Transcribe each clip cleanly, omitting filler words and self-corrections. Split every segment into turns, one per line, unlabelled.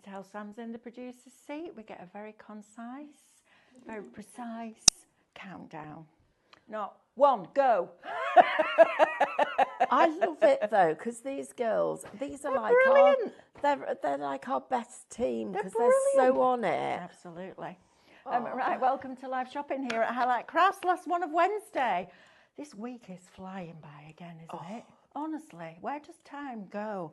tell Sam's in the producer's seat. We get a very concise, very precise countdown. Not 1, go.
I love it though, because these girls, these are like
brilliant.
they're like our best team, because
They're
they're so on it.
Absolutely. Right, welcome to live shopping here at Highlight Crafts. Last one of Wednesday. This week is flying by again, isn't it? Honestly, where does time go?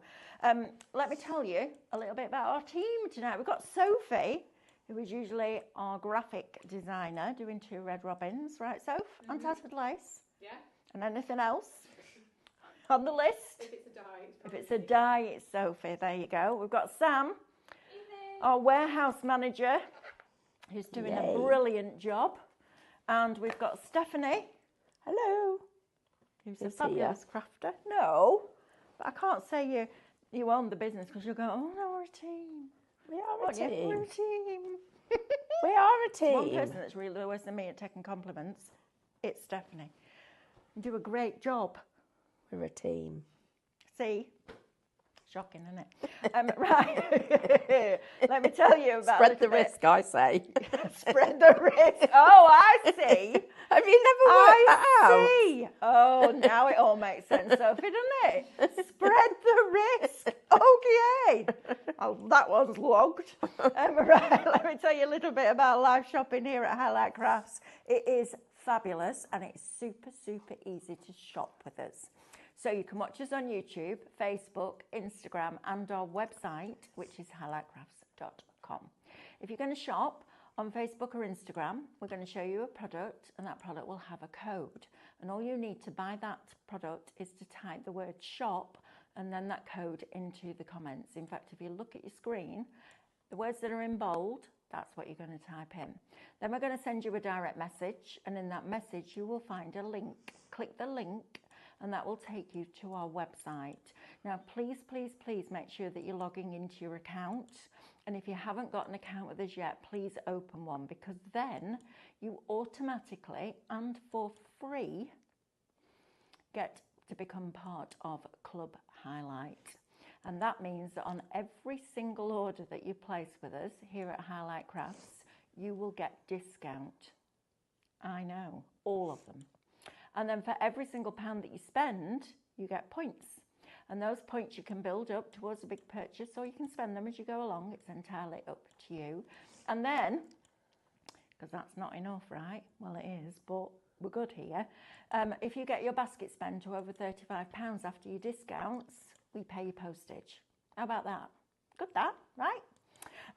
Let me tell you a little bit about our team tonight. We've got Sophie, who is usually our graphic designer, doing 2 red robins. Right, Soph? Untattered lace?
Yeah.
And anything else on the list?
If it's a dye,
If it's a dye, it's Sophie. There you go. We've got Sam, our warehouse manager, who's doing a brilliant job. And we've got Stephanie. Hello. Who's a fabulous crafter. No, but I can't say you own the business, because you'll go, oh no, we're a team.
We are a team.
We're a team.
We are a team.
One person that's really worse than me at taking compliments, it's Stephanie. You do a great job.
We're a team.
See? Shocking, isn't it? Right. Let me tell you about
Spread the risk, I say.
Spread the risk. Oh, I see.
Have you never worked that out?
I see. Oh, now it all makes sense, Sophie, doesn't it? Spread the risk. Okay. Oh, that one's logged. Right, let me tell you a little bit about live shopping here at Highlight Crafts. It is fabulous, and it's super, super easy to shop with us. So you can watch us on YouTube, Facebook, Instagram, and our website, which is highlightcrafts.com. If you're going to shop on Facebook or Instagram, we're going to show you a product, and that product will have a code. And all you need to buy that product is to type the word shop and then that code into the comments. In fact, if you look at your screen, the words that are in bold, that's what you're going to type in. Then we're going to send you a direct message, and in that message you will find a link. Click the link, and that will take you to our website. Now, please, please, please make sure that you're logging into your account. And if you haven't got an account with us yet, please open one, because then you automatically and for free get to become part of Club Highlight. And that means that on every single order that you place with us here at Highlight Crafts, you will get discount. I know, all of them. And then for every single £1 that you spend, you get points. And those points you can build up towards a big purchase, or you can spend them as you go along. It's entirely up to you. And then, because that's not enough, right? Well, it is, but we're good here. If you get your basket spend to over £35 after your discounts, we pay your postage. How about that? Good that, right?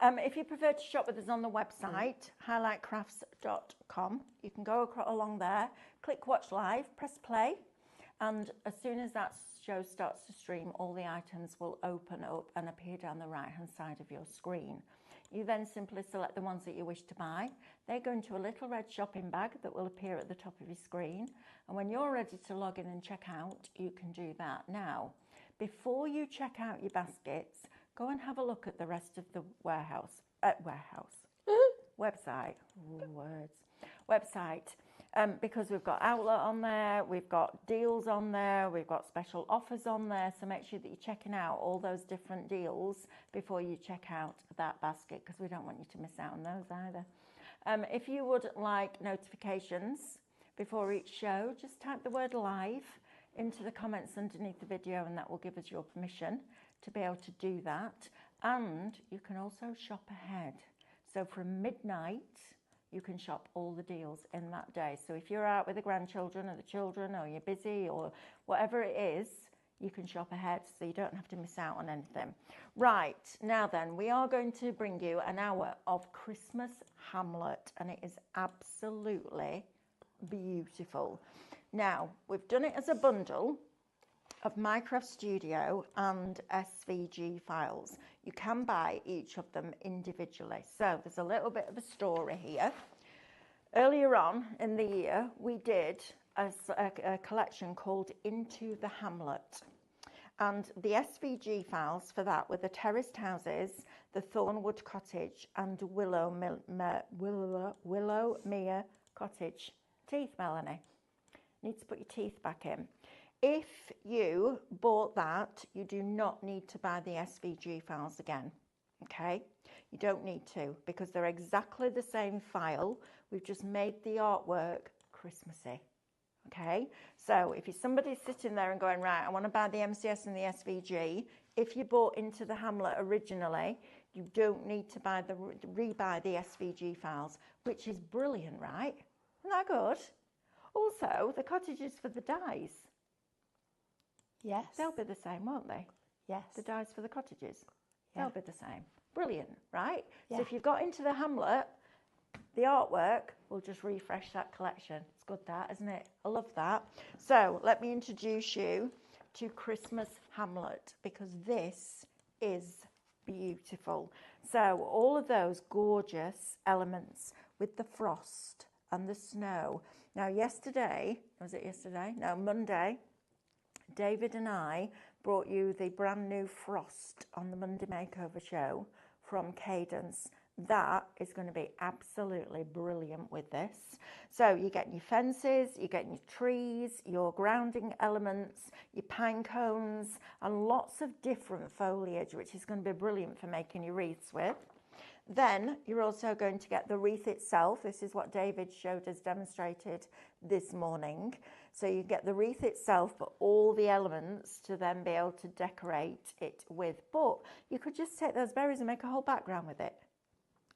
If you prefer to shop with us on the website, highlightcrafts.com, you can go along there, click watch live, press play, and as soon as that show starts to stream, all the items will open up and appear down the right-hand side of your screen. You then simply select the ones that you wish to buy. They go into a little red shopping bag that will appear at the top of your screen, and when you're ready to log in and check out, you can do that. Now, before you check out your baskets, go and have a look at the rest of the website. Ooh, words. Website. Because we've got outlet on there, we've got deals on there, we've got special offers on there. So make sure that you're checking out all those different deals before you check out that basket, because we don't want you to miss out on those either. If you would like notifications before each show, just type the word live into the comments underneath the video, and that will give us your permission to be able to do that. And you can also shop ahead. So from midnight, you can shop all the deals in that day. So if you're out with the grandchildren or the children, or you're busy or whatever it is, you can shop ahead so you don't have to miss out on anything. Right, now then, we are going to bring you an hour of Christmas Hamlet, and it is absolutely beautiful. Now, we've done it as a bundle of Minecraft Studio and SVG files. You can buy each of them individually. So there's a little bit of a story here. Earlier on in the year, we did a collection called Into the Hamlet. And the SVG files for that were the terraced houses, the Thornwood Cottage, and Willowmere Cottage. Teeth, Melanie. Need to put your teeth back in. If you bought that, you do not need to buy the SVG files again. okay? You don't need to, because they're exactly the same file. We've just made the artwork Christmassy, okay? So if you're somebody sitting there and going, right, I want to buy the MCS and the SVG, if you bought into the Hamlet originally, you don't need to rebuy the SVG files, which is brilliant, right? Isn't that good? Also, the cottages for the dies.
Yes.
They'll be the same, won't they?
Yes.
The dies for the cottages.
Yeah.
They'll be the same. Brilliant, right?
Yeah.
So if you've got into the Hamlet, the artwork will just refresh that collection. It's good, that, isn't it? I love that. So let me introduce you to Christmas Hamlet, because this is beautiful. So all of those gorgeous elements with the frost and the snow. Now yesterday, was it yesterday? No, Monday, David and I brought you the brand new frost on the Monday Makeover show from Cadence. That is going to be absolutely brilliant with this. So you're getting your fences, you're getting your trees, your grounding elements, your pine cones, and lots of different foliage, which is going to be brilliant for making your wreaths with. Then you're also going to get the wreath itself. This is what David showed us demonstrated this morning. So you get the wreath itself, but all the elements to then be able to decorate it with. But you could just take those berries and make a whole background with it.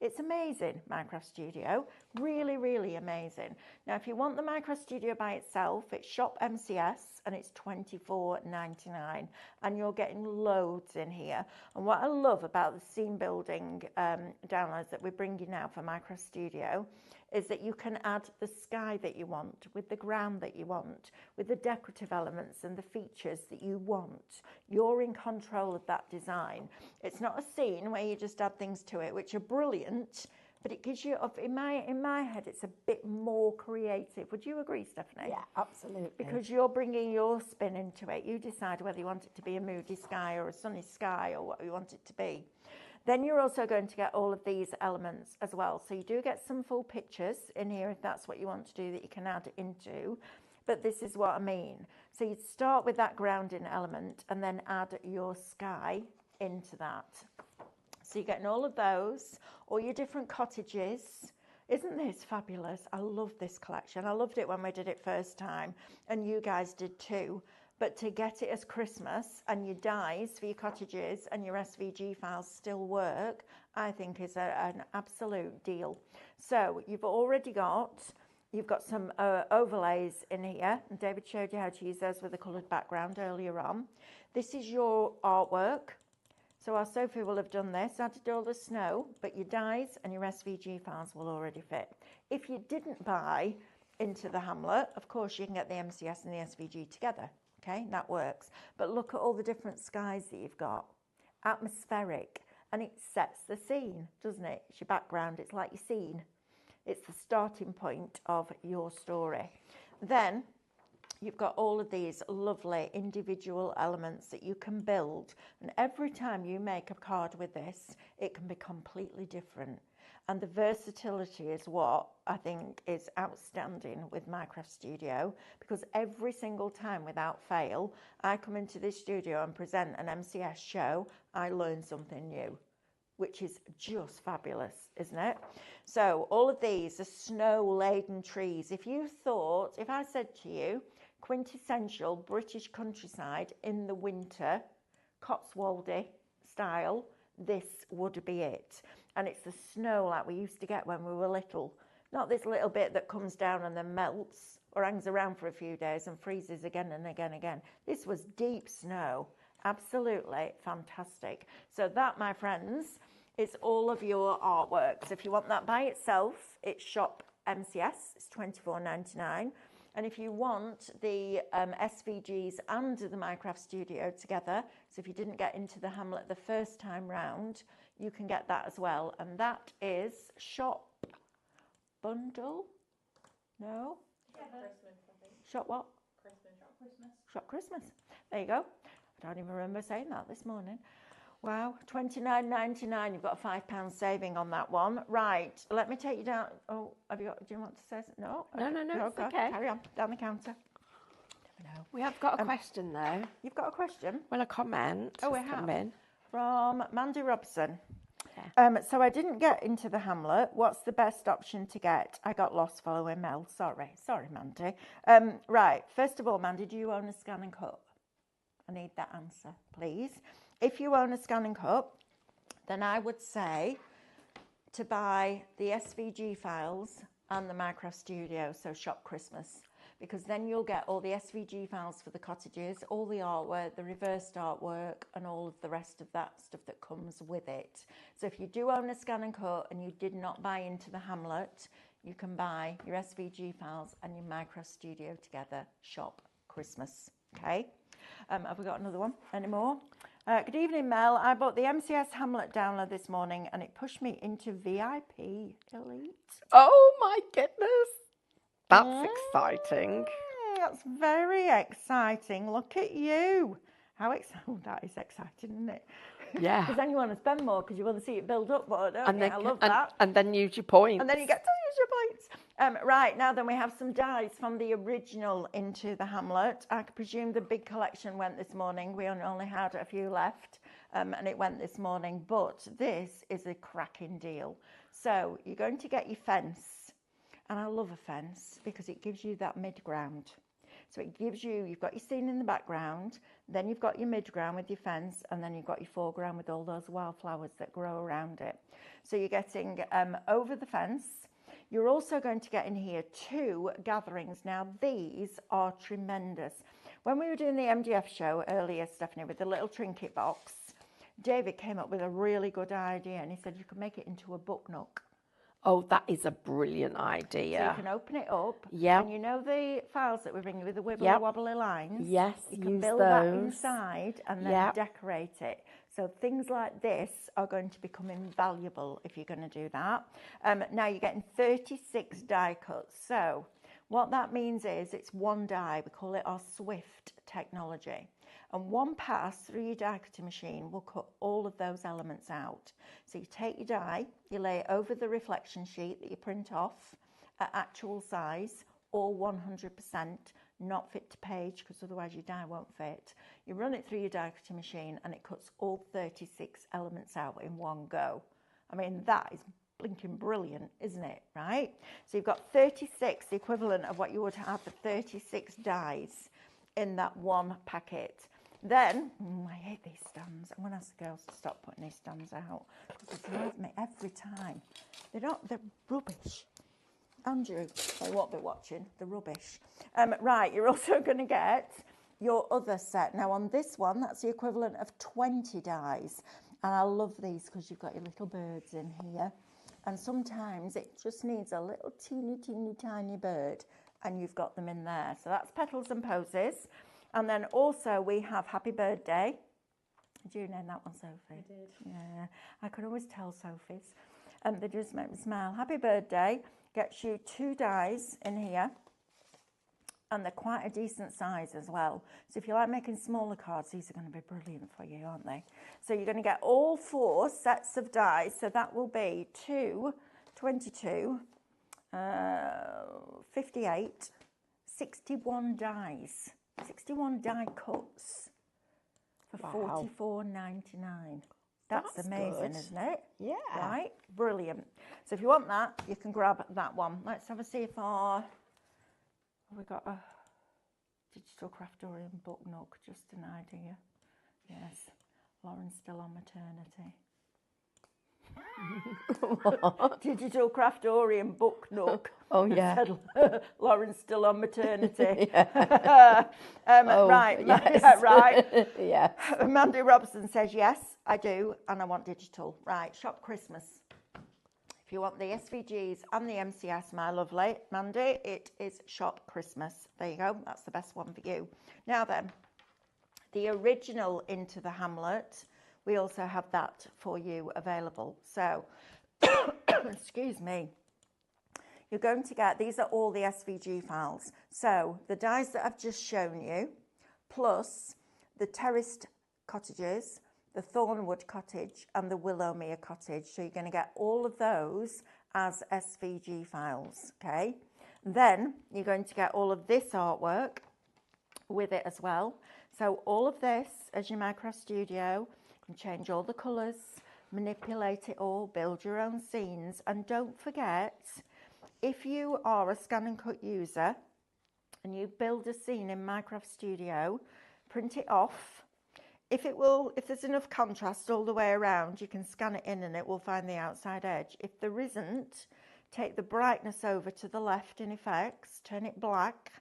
It's amazing, Minecraft Studio. Really, really amazing. Now, if you want the Minecraft Studio by itself, it's Shop MCS and it's $24.99. And you're getting loads in here. And what I love about the scene building downloads that we're bringing now for Minecraft Studio is that you can add the sky that you want, with the ground that you want, with the decorative elements and the features that you want. You're in control of that design. It's not a scene where you just add things to it, which are brilliant, but it gives you, in my head, it's a bit more creative. Would you agree, Stephanie?
Yeah, absolutely.
Because you're bringing your spin into it. You decide whether you want it to be a moody sky or a sunny sky or what you want it to be. Then you're also going to get all of these elements as well. So you do get some full pictures in here if that's what you want to do that you can add into. But this is what I mean. So you'd start with that grounding element and then add your sky into that. So you're getting all of those, all your different cottages. Isn't this fabulous? I love this collection. I loved it when we did it first time, and you guys did too. But to get it as Christmas and your dies for your cottages and your SVG files still work, I think is an absolute deal. So you've got some overlays in here, and David showed you how to use those with a coloured background earlier on. This is your artwork. So our Sophie will have done this, added all the snow, but your dies and your SVG files will already fit. If you didn't buy into the Hamlet, of course you can get the MCS and the SVG together. Okay, that works. But look at all the different skies that you've got. Atmospheric. And it sets the scene, doesn't it? It's your background. It's like your scene. It's the starting point of your story. Then you've got all of these lovely individual elements that you can build. And every time you make a card with this, it can be completely different. And the versatility is what I think is outstanding with Minecraft Studio, because every single time without fail, I come into this studio and present an MCS show, I learn something new, which is just fabulous, isn't it? So all of these are snow-laden trees. If I said to you, quintessential British countryside in the winter, Cotswoldy style, this would be it. And it's the snow like we used to get when we were little. Not this little bit that comes down and then melts or hangs around for a few days and freezes again and again and again. This was deep snow. Absolutely fantastic. So that, my friends, is all of your artworks. If you want that by itself, it's Shop MCS. It's $24.99. And if you want the SVGs and the Minecraft Studio together, so if you didn't get into the Hamlet the first time round, you can get that as well. And that is Shop Bundle? No?
Shop Christmas, I think.
Shop what?
Christmas.
Shop Christmas. There you go. I don't even remember saying that this morning. Wow, $29.99. You've got a £5 saving on that one. Right, let me take you down. Oh, do you want to say something? No?
No, it's okay.
Carry on, down the counter. No.
We have got a question though.
You've got a question?
Well, a comment.
Oh, we
has
have.
come in.
From Mandy Robson. So I didn't get into the Hamlet. What's the best option to get? I got lost following Mel. Sorry, Mandy. Right, first of all, Mandy, do you own a scan and cut? I need that answer, please. If you own a scan and cut, then I would say to buy the SVG files and the Micro Studio, so shop Christmas, because then you'll get all the SVG files for the cottages, all the artwork, the reversed artwork, and all of the rest of that stuff that comes with it. So if you do own a scan and cut and you did not buy into the Hamlet, you can buy your SVG files and your Micro Studio together, shop Christmas, okay? Have we got another one? Any more? Good evening, Mel. I bought the MCS Hamlet download this morning and it pushed me into VIP Elite.
Oh my goodness. That's exciting.
That's very exciting. Look at you. How exciting. Oh, that is exciting, isn't it?
Yeah.
Because then you want to spend more because you want to see it build up more, don't you? I love that.
And then use your points.
And then you get to use your points. Right, now then we have some dies from the original into the Hamlet. I presume the big collection went this morning. We only had a few left and it went this morning. But this is a cracking deal. So you're going to get your fence. And I love a fence because it gives you that mid-ground. So it gives you, you've got your scene in the background, then you've got your mid-ground with your fence, and then you've got your foreground with all those wildflowers that grow around it. So you're getting over the fence. You're also going to get in here 2 gatherings. Now, these are tremendous. When we were doing the MDF show earlier, Stephanie, with the little trinket box, David came up with a really good idea, and he said you could make it into a book nook.
Oh, that is a brilliant idea.
So you can open it up.
Yeah.
And you know the files that we bring you with the wibbly wobbly lines?
Yes,
you can
use
build
those.
that inside and then decorate it. So things like this are going to become invaluable if you're going to do that. Now you're getting 36 die cuts. So what that means is it's one die. We call it our Swift technology. And one pass through your die cutting machine will cut all of those elements out. So you take your die, you lay it over the reflection sheet that you print off at actual size, all 100%, not fit to page, because otherwise your die won't fit. You run it through your die cutting machine and it cuts all 36 elements out in one go. I mean, that is blinking brilliant, isn't it, right? So you've got 36, the equivalent of what you would have for 36 dies in that one packet. Then, I hate these stands. I'm going to ask the girls to stop putting these stands out because they drive me every time. They're rubbish. Andrew, they won't be watching, they're rubbish. Right, you're also going to get your other set. Now on this one, that's the equivalent of 20 dies. And I love these because you've got your little birds in here. And sometimes it just needs a little teeny, tiny bird and you've got them in there. So that's Petals and Posies. And then also we have Happy Birthday. Did you name that one, Sophie?
I did.
Yeah, I could always tell Sophie's. And they just make me smile. Happy Birthday gets you 2 dies in here. And they're quite a decent size as well. So if you like making smaller cards, these are going to be brilliant for you, aren't they? So you're going to get all 4 sets of dies. So that will be 2, 22, 58, 61 dies. 61 die cuts for $44.99. That's amazing,
good.
Isn't it?
Yeah.
Right? Brilliant. So if you want that, you can grab that one. Let's have a see if our... Have we got a digital Craftorium book nook? Just an idea. Yes. Lauren's still on maternity.
What?
Digital Craftorium book nook.
Oh, yeah.
Lauren's still on maternity.
Oh,
right,
yes.
right.
Yes.
Mandy Robson says, yes, I do, and I want digital. Right, shop Christmas. If you want the SVGs and the MCS, my lovely Mandy, it is shop Christmas. There you go. That's the best one for you. Now then, the original Into the Hamlet, we also have that for you available. So, excuse me. You're going to get, these are all the SVG files. So the dies that I've just shown you, plus the terraced cottages, the Thornwood cottage and the Willowmere cottage. So you're going to get all of those as SVG files, okay? Then you're going to get all of this artwork with it as well. So all of this as your Micro Studio. You can change all the colours, manipulate it all, build your own scenes. And don't forget, if you are a scan and cut user and you build a scene in Minecraft Studio, print it off. If there's enough contrast all the way around, you can scan it in and it will find the outside edge. If there isn't, take the brightness over to the left in effects, turn it black,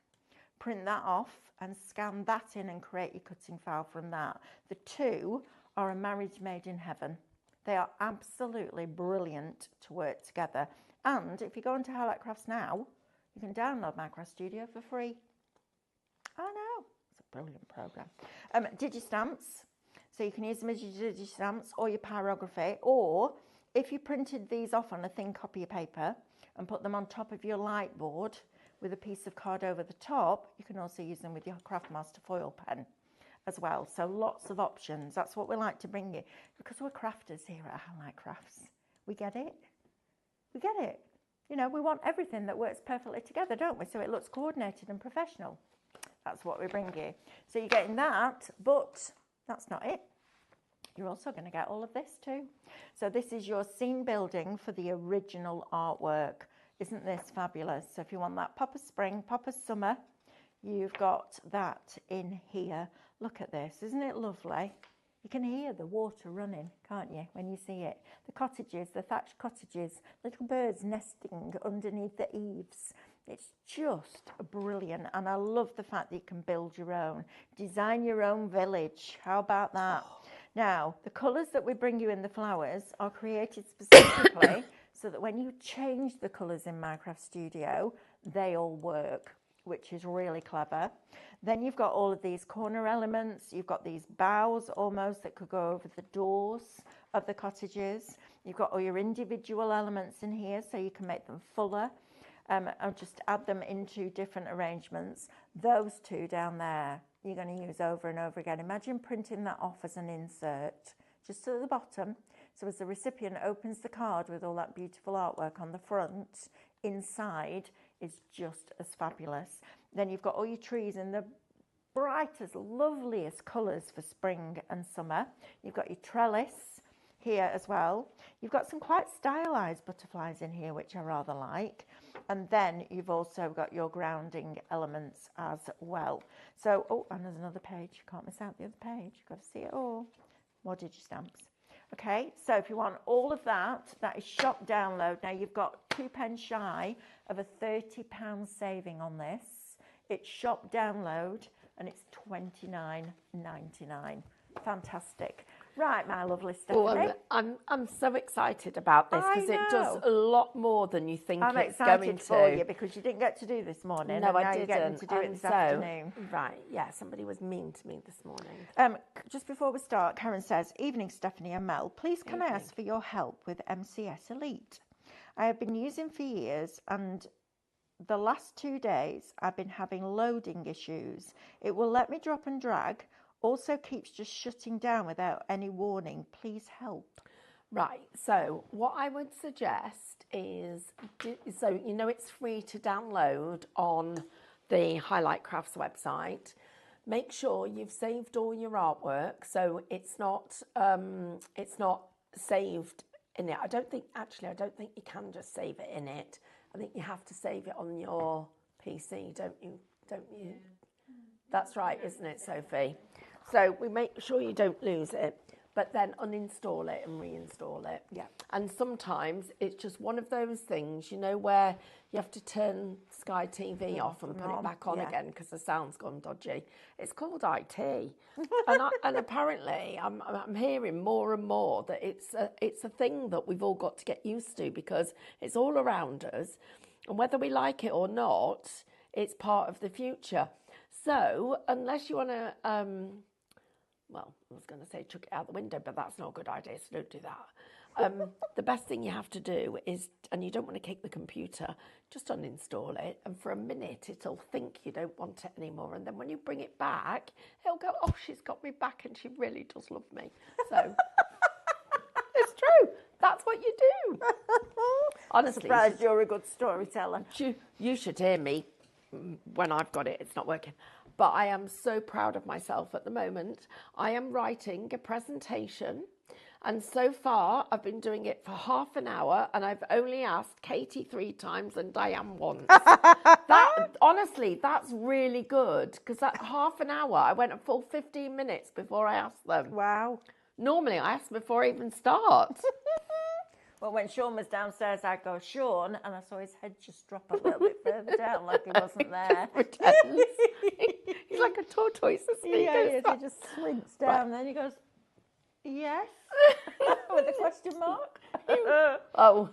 print that off and scan that in and create your cutting file from that. The two are a marriage made in heaven. They are absolutely brilliant to work together. And if you go into Highlight Crafts now, you can download Minecraft Studio for free. I know, it's a brilliant program. Digistamps, so you can use them as your digistamps or your pyrography, or if you printed these off on a thin copy of paper and put them on top of your light board with a piece of card over the top, you can also use them with your Craftmaster foil pen as well. So lots of options. That's what we like to bring you, because we're crafters here at Hamlet Crafts. We get it. We get it. You know, we want everything that works perfectly together, don't we? So it looks coordinated and professional. That's what we bring you. So you're getting that, but that's not it. You're also going to get all of this too. So this is your scene building for the original artwork. Isn't this fabulous? So if you want that pop of spring, pop of summer, you've got that in here. Look at this. Isn't it lovely? You can hear the water running, can't you, when you see it? The cottages, the thatched cottages, little birds nesting underneath the eaves. It's just brilliant, and I love the fact that you can build your own. Design your own village. How about that? Now, the colours that we bring you in the flowers are created specifically so that when you change the colours in Minecraft Studio, they all work, which is really clever. Then you've got all of these corner elements. You've got these boughs almost that could go over the doors of the cottages. You've got all your individual elements in here so you can make them fuller. I'll just add them into different arrangements. Those two down there, you're going to use over and over again. Imagine printing that off as an insert, just to the bottom. So as the recipient opens the card with all that beautiful artwork on the front, inside is just as fabulous. Then you've got all your trees in the brightest, loveliest colours for spring and summer. You've got your trellis here as well. You've got some quite stylised butterflies in here, which I rather like. And then you've also got your grounding elements as well. So, oh, and there's another page. You can't miss out the other page. You've got to see it all. More digistamps. Okay, so if you want all of that, that is shop download. Now, you've got £2 shy of a £30 saving on this. It's shop download, and it's $29.99. Fantastic. Right, my lovely Stephanie.
Oh, I'm so excited about this because it does a lot more than you think
I'm
it's going to.
excited for you because you didn't get to do this morning.
No,
and
I
now
didn't.
You're getting to do it this afternoon.
Right, yeah, somebody was mean to me this morning.
Just before we start, Karen says, "Evening, Stephanie and Mel. Please can I ask for your help with MCS Elite? I have been using for years and the last 2 days I've been having loading issues. It will let me drop and drag. Also keeps just shutting down without any warning. Please help."
Right, so what I would suggest is, so you know it's free to download on the Highlight Crafts website. Make sure you've saved all your artwork, so it's not saved in it. I don't think you can just save it in it. I think you have to save it on your PC, don't you? Yeah. That's right, isn't it, Sophie? So we make sure you don't lose it, but then uninstall it and reinstall it.
Yeah.
And sometimes it's just one of those things, you know, where you have to turn Sky TV off and put it back on again because the sound's gone dodgy. It's called IT. and apparently I'm hearing more and more that it's a thing that we've all got to get used to because it's all around us. And whether we like it or not, it's part of the future. So unless you want to, well, I was going to say chuck it out the window, but that's not a good idea, so don't do that. The best thing you have to do is, and you don't want to kick the computer, just uninstall it, and for a minute it'll think you don't want it anymore, and then when you bring it back, it'll go, oh, she's got me back and she really does love me. So, it's true. That's what you do. Honestly.
Surprised you're a good storyteller.
You should hear me. When I've got it, it's not working. But I am so proud of myself at the moment. I am writing a presentation And so far, I've been doing it for half an hour, and I've only asked Katie 3 times and Diane once. Honestly, that's really good, because that half an hour, I went a full 15 minutes before I asked them.
Wow.
Normally, I ask before I even start.
Well, when Sean was downstairs, I'd go, Sean, and I saw his head just drop a little bit further down, like he wasn't there.
Pretends. He's like a tortoise, isn't he?
Yeah, he just slinks down. Then he goes, yes, with a question mark.
Oh,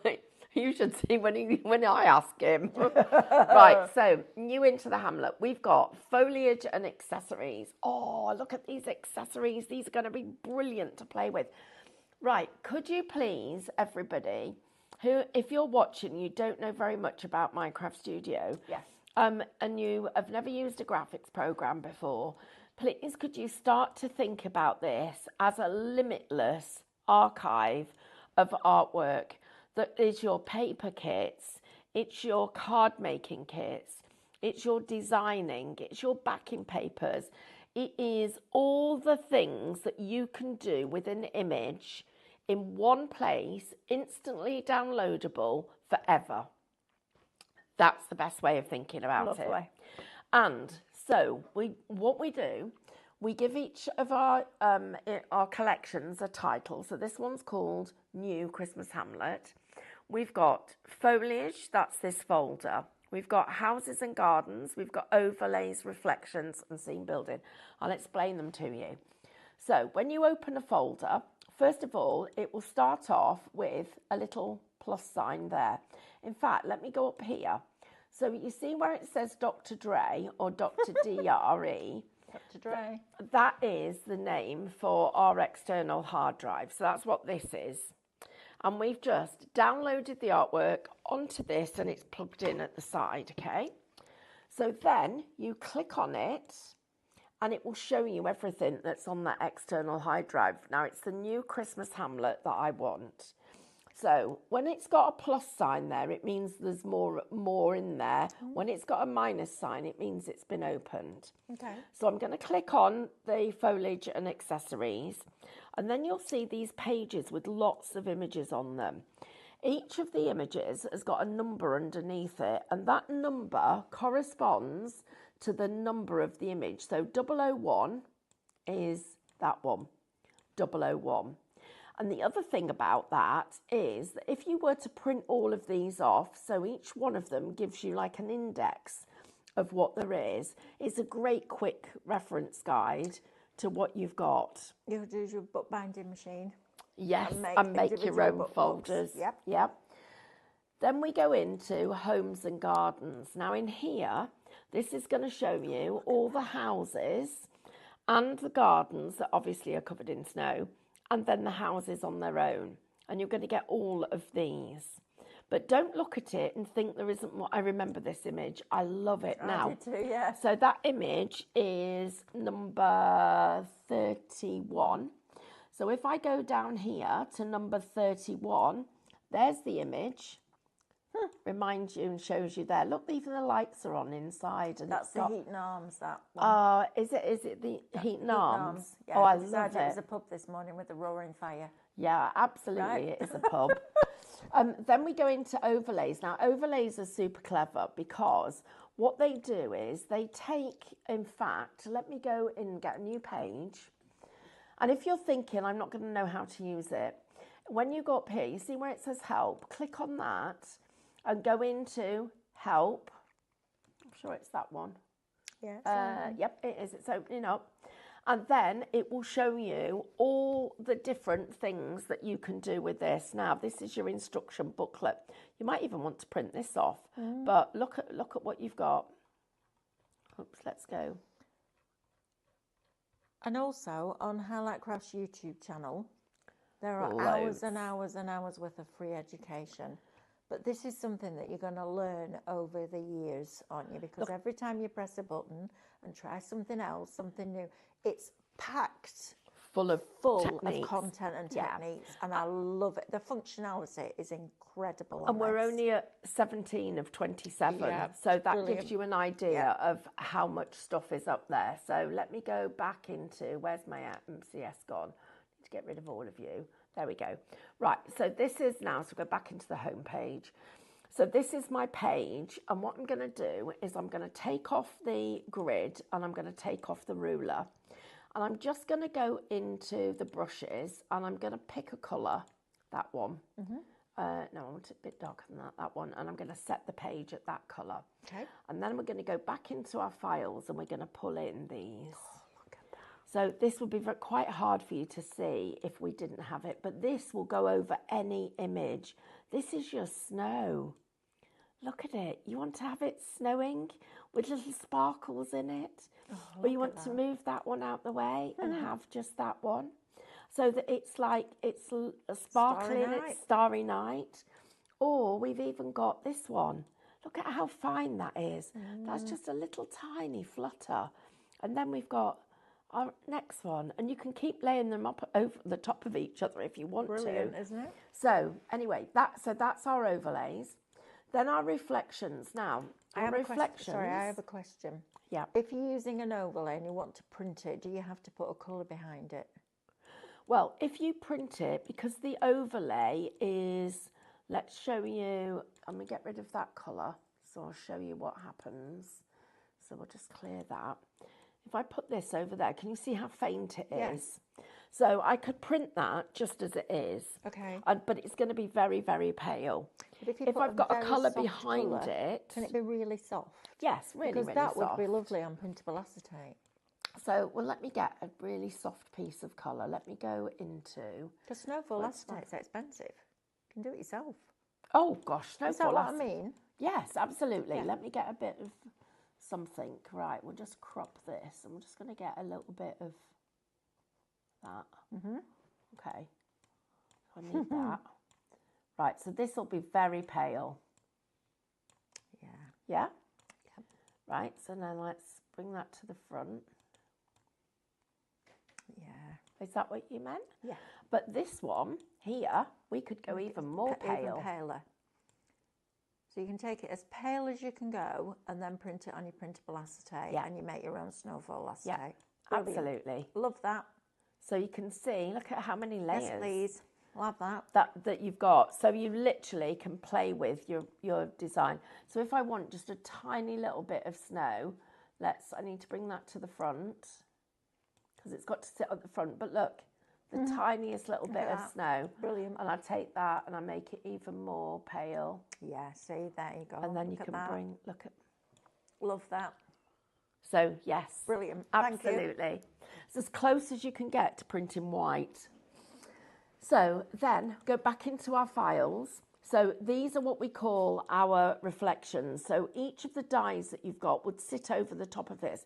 you should see when I ask him. Right, so new into the Hamlet. We've got foliage and accessories. Oh, look at these accessories. These are going to be brilliant to play with. Right, could you please, everybody, who, if you're watching, you don't know very much about Minecraft Studio,
Yes.
and you have never used a graphics program before, please could you start to think about this as a limitless archive of artwork that is your paper kits, it's your card making kits, it's your designing, it's your backing papers. It is all the things that you can do with an image in one place, instantly downloadable forever. That's the best way of thinking about it. And so what we do, we give each of our collections a title. So this one's called New Christmas Hamlet. We've got foliage, that's this folder. We've got houses and gardens. We've got overlays, reflections, and scene building. I'll explain them to you. So when you open a folder, first of all, it will start off with a little plus sign there. In fact, let me go up here. So you see where it says Dr. Dre or Dr. DRE?
Dr. Dre.
That is the name for our external hard drive. So that's what this is. And we've just downloaded the artwork onto this and it's plugged in at the side, okay? So then you click on it and it will show you everything that's on that external hard drive. Now it's the New Christmas Hamlet that I want. So when it's got a plus sign there, it means there's more in there. When it's got a minus sign, it means it's been opened.
Okay.
So I'm going to click on the foliage and accessories, and then you'll see these pages with lots of images on them. Each of the images has got a number underneath it, and that number corresponds to the number of the image. So 001 is that one, 001. And the other thing about that is that if you were to print all of these off, so each one of them gives you like an index of what there is, it's a great quick reference guide to what you've got.
You do your bookbinding machine.
Yes, and make your own folders. Yep. Then we go into homes and gardens. Now in here, this is going to show you all the houses and the gardens that obviously are covered in snow, and then the houses on their own. And you're going to get all of these. But don't look at it and think there isn't more. I remember this image. I love it now.
I did too, yeah.
So that image is number 31. So if I go down here to number 31, there's the image. Reminds you and shows you there. Look, even the lights are on inside. And
that's the Heat and Arms, that one.
Is it the Heat and Arms?
Yeah,
oh, I love it.
It was a pub this morning with a roaring fire.
Yeah, absolutely. Right? It is a pub. Then we go into overlays. Now, overlays are super clever because what they do is they take, in fact, let me go in and get a new page. And if you're thinking, I'm not going to know how to use it, when you go up here, you see where it says help, click on that and go into help. I'm sure it's that one.
Yeah.
Yep, it is. It's opening up. And then it will show you all the different things that you can do with this. Now, this is your instruction booklet. You might even want to print this off. But look at what you've got. Oops, let's go.
And also on Highlight Craft's YouTube channel, there are hours and hours and hours worth of free education. But this is something that you're going to learn over the years, aren't you? Because every time you press a button and try something else, something new, it's packed
full of
content and techniques. And I love it. The functionality is incredible.
And we're only at 17 of 27.
Yeah,
so that gives you an idea of how much stuff is up there. So let me go back into, where's my MCS gone? I need to get rid of all of you. There we go. Right, so this is now, so go back into the home page. So this is my page, and what I'm going to do is I'm going to take off the grid and I'm going to take off the ruler. And I'm just going to go into the brushes and I'm going to pick a colour, that one. No, I want it a bit darker than that, that one. And I'm going to set the page at that colour.
Okay.
And then we're going to go back into our files and we're going to pull in these.
Oh, look at that.
So this would be quite hard for you to see if we didn't have it, but this will go over any image. This is your snow. Look at it. You want to have it snowing with little sparkles in it? Or you want to move that one out the way and have just that one? So that it's like, it's a sparkling, it's Starry Night. Or we've even got this one. Look at how fine that is. That's just a little tiny flutter. And then we've got our next one. And you can keep laying them up over the top of each other if you want to.
Brilliant, isn't it?
So anyway, that's our overlays. Then our reflections. Now,
I have a question.
Yeah.
If you're using an overlay and you want to print it, do you have to put a colour behind it?
Well, if you print it, because the overlay is, let's show you, I'm going to get rid of that colour, so I'll show you what happens. So we'll just clear that. If I put this over there, can you see how faint it is?
Yes.
So I could print that just as it is.
Okay.
But it's going to be very, very pale.
But
if I've got a colour behind it...
Can it be really soft?
Yes, really,
because
really
that
soft.
would be lovely on printable acetate.
So, well, let me get a really soft piece of colour. Let me go into...
Because snowfall acetate's expensive. You can do it yourself.
Oh, gosh, snowfall
Is that what I mean?
Yes, absolutely.
Yeah.
Let me get a bit of something. Right, we'll just crop this. And we're just going to get a little bit of that. Okay. I need that. Right, so this will be very pale.
Yeah.
Yeah?
Yep.
Right, so now let's bring that to the front.
Yeah.
Is that what you meant?
Yeah.
But this one here, we could go even more pale.
Even paler. So you can take it as pale as you can go and then print it on your printable acetate and you make your own snowfall acetate.
Yeah,
Brilliant.
absolutely.
Love that.
So you can see, look at how many layers.
Yes, please. Love that.
That you've got. So you literally can play with your design. So if I want just a tiny little bit of snow, I need to bring that to the front because it's got to sit at the front. But look, the tiniest little bit of snow.
Brilliant.
And I take that and I make it even more pale.
Yeah, see, there you go.
And then you can look at.
Love that.
So yes.
Brilliant.
Absolutely.
Thank you.
It's as close as you can get to printing white. So then go back into our files. So these are what we call our reflections. So each of the dies that you've got would sit over the top of this.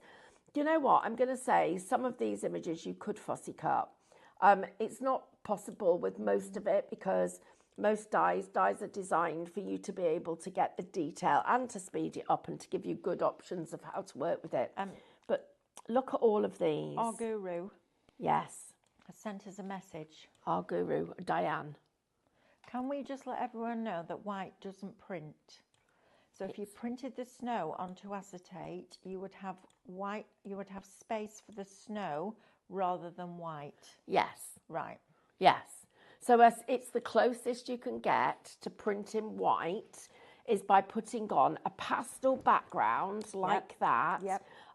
Do you know what? I'm going to say some of these images you could fussy cut. It's not possible with most of it because most dies are designed for you to be able to get the detail and to speed it up and to give you good options of how to work with it. But look at all of these.
Our guru
Yes.
has sent us a message.
Our guru, Diane.
Can we just let everyone know that white doesn't print? So if you printed the snow onto acetate, you would have white. You would have space for the snow rather than white.
Yes.
Right.
Yes. So as it's the closest you can get to printing white is by putting on a pastel background like that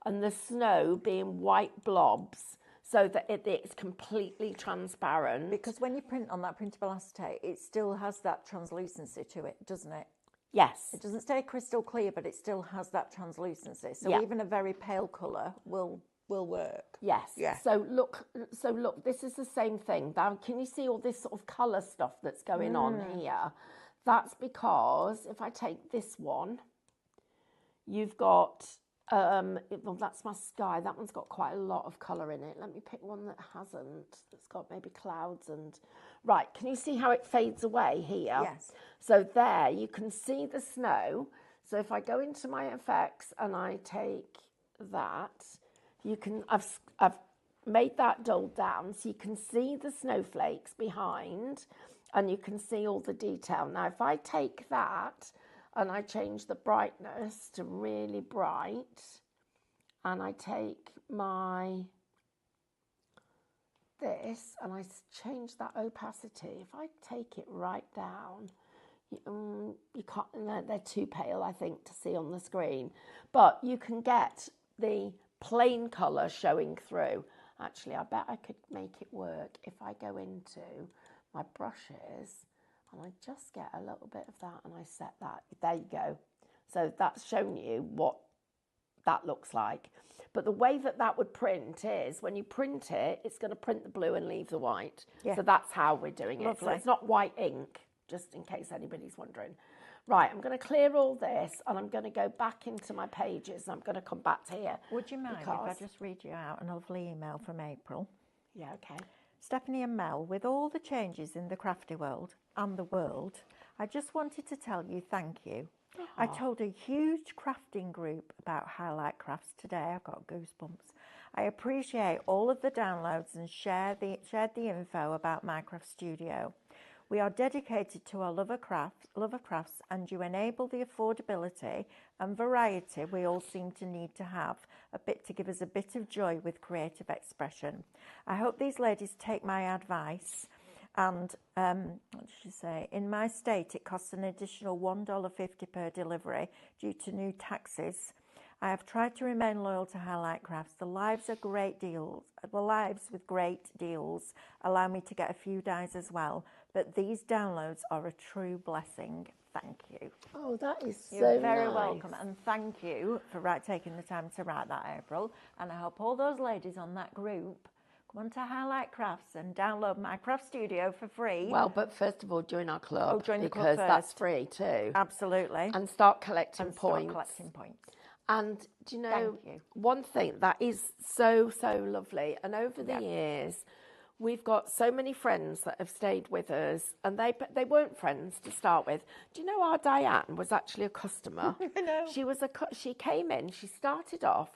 and the snow being white blobs so that it's completely transparent.
Because when you print on that printable acetate, it still has that translucency to it, doesn't it?
Yes.
It doesn't stay crystal clear, but it still has that translucency. So even a very pale colour will work.
Yes.
Yeah.
So look, this is the same thing. Now, can you see all this sort of colour stuff that's going on here? That's because if I take this one, you've got, well, that's my sky. That one's got quite a lot of colour in it. Let me pick one that hasn't. That's got maybe clouds and... Right, can you see how it fades away here?
Yes.
So there, you can see the snow. So if I go into my effects and I take that, you can, I've made that dulled down so you can see the snowflakes behind and you can see all the detail. Now, if I take that and I change the brightness to really bright and I take my this and I change that opacity, if I take it right down, you can't, no, they're too pale, I think, to see on the screen. But you can get the plain colour showing through. Actually, I bet I could make it work if I go into my brushes and I just get a little bit of that and I set that. There you go. So that's shown you what that looks like. But the way that that would print is when you print it, it's going to print the blue and leave the white. Yeah. So that's how we're doing it. So it's not white ink, just in case anybody's wondering. Right, I'm going to clear all this and I'm going to go back into my pages and I'm going to come back to here.
Would you mind if I just read you out a lovely email from April?
Yeah, okay.
Stephanie and Mel, with all the changes in the crafty world and the world, I just wanted to tell you thank you. I told a huge crafting group about Highlight Crafts today. I've got goosebumps. I appreciate all of the downloads and shared the info about my craft studio. We are dedicated to our love of crafts, and you enable the affordability and variety we all seem to need to have to give us a bit of joy with creative expression. I hope these ladies take my advice. And what did she say? In my state, it costs an additional $1.50 per delivery due to new taxes. I have tried to remain loyal to Highlight Crafts. The lives with great deals allow me to get a few dies as well. But these downloads are a true blessing. Thank you.
Oh, that is so
You're very
nice.
welcome, and thank you for taking the time to write that, April. And I hope all those ladies on that group come on to Highlight Crafts and download my craft studio for free.
Well, but first of all, join our club.
Oh, join the club
because
first.
That's free too.
Absolutely.
And start collecting points. And do you know, one thing that is so, so lovely, and over the years, we've got so many friends that have stayed with us, and they weren't friends to start with. Do you know our Diane was actually a customer?
I know.
She came in, she started off.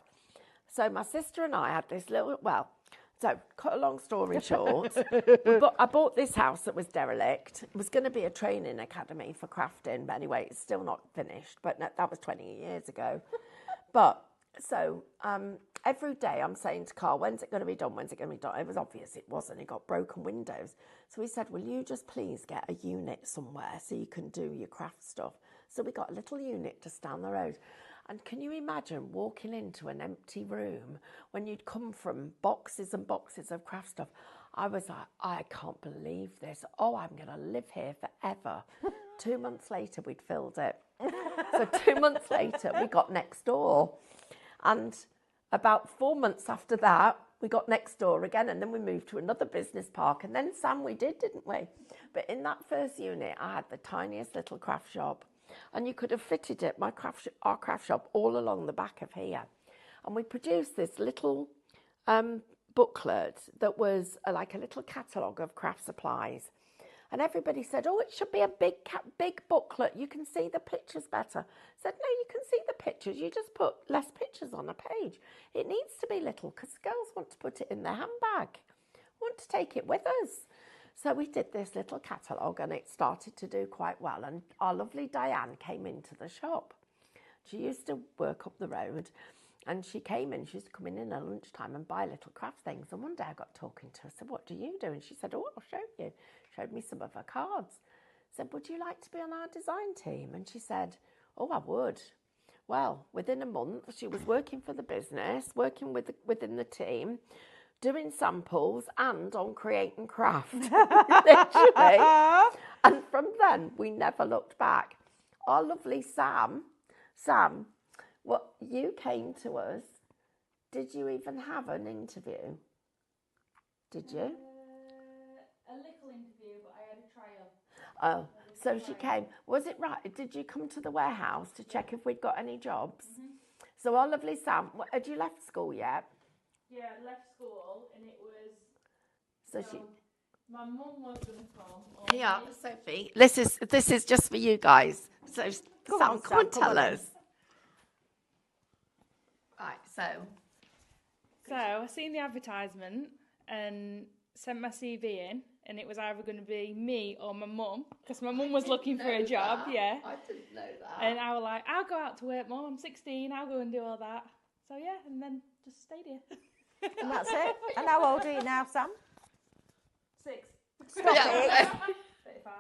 So my sister and I had this little, so cut a long story short, I bought this house that was derelict. It was going to be a training academy for crafting, but anyway, it's still not finished, but no, that was 20 years ago. But so every day I'm saying to Carl, when's it going to be done? When's it going to be done? It was obvious it wasn't. It got broken windows. So he said, will you just please get a unit somewhere so you can do your craft stuff? So we got a little unit just down the road. And can you imagine walking into an empty room when you'd come from boxes and boxes of craft stuff? I was like, I can't believe this. Oh, I'm going to live here forever. 2 months later, we'd filled it. So 2 months later, we got next door. And about 4 months after that, we got next door again. And then we moved to another business park. And then Sam, we did, didn't we? But in that first unit, I had the tiniest little craft shop. And you could have fitted it, our craft shop, all along the back of here. And we produced this little booklet that was like a little catalogue of craft supplies. And everybody said, oh, it should be a big booklet. You can see the pictures better. I said, no, you can see the pictures. You just put less pictures on a page. It needs to be little because girls want to put it in their handbag, want to take it with us. So we did this little catalogue and it started to do quite well. And our lovely Diane came into the shop. She used to work up the road and she came in. She used to come in at lunchtime and buy little craft things. And one day I got talking to her. I said, what do you do? And she said, oh, I'll show you. Showed me some of her cards. I said, would you like to be on our design team? And she said, oh, I would. Well, within a month, she was working for the business, working within the team, doing samples and on Create and Craft, literally. And from then, we never looked back. Our lovely Sam, you came to us. Did you even have an interview? Did you?
A little interview, but I had a trial.
Oh, so she came. Was it right? Did you come to the warehouse to check if we'd got any jobs? Mm-hmm. So our lovely Sam, had you left school yet?
Yeah, I left school and it was...
So
my mum was going to come.
Yeah, Sophie, this is just for you guys. So Sam, come and tell us. Right,
So I seen the advertisement and sent my CV in, and it was either going to be me or my mum, because my mum was looking for a job. Yeah,
I didn't know that.
And I was like, I'll go out to work, Mum. I'm 16. I'll go and do all that. So yeah, and then just stayed here.
And that's it. And how old are you now, Sam?
6.
Stop it.
35.